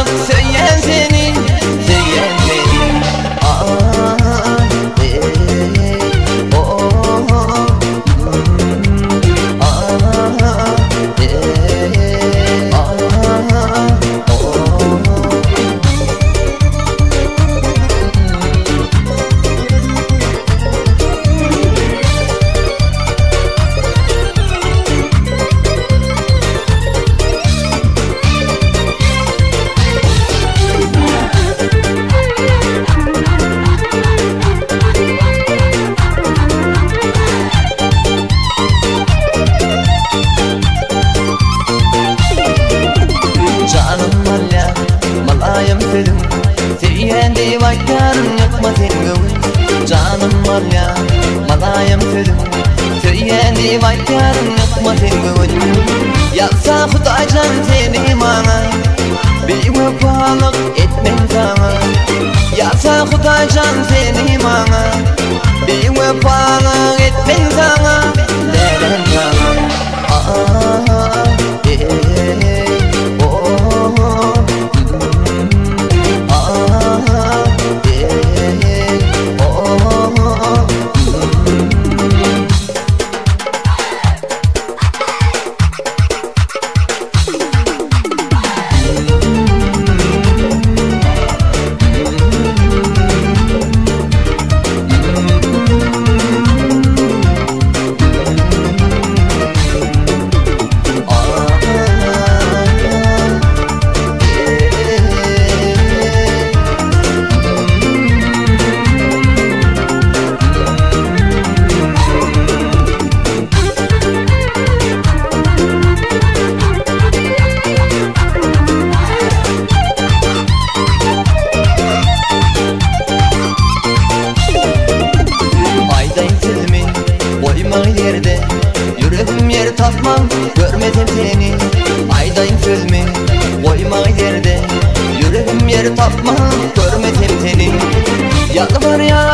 vefalık söyleyen seni, söyleyen seni. Sevyendi bakkarım yakma sen gavur. Canım var ya malayım sözüm, sevyendi bakkarım yakma sen gavur. Yapsa Xudaycan seni bana, bir vefalık etmem sana. Yapsa Xudaycan seni bana, bir vefalık etmem sana. Neden sana? Yerde yüreğim yer tapmam, görmedim seni. Aydayım söz mü koyma yerde, yüreğim yer tapmam, görmedim seni. Yalvar ya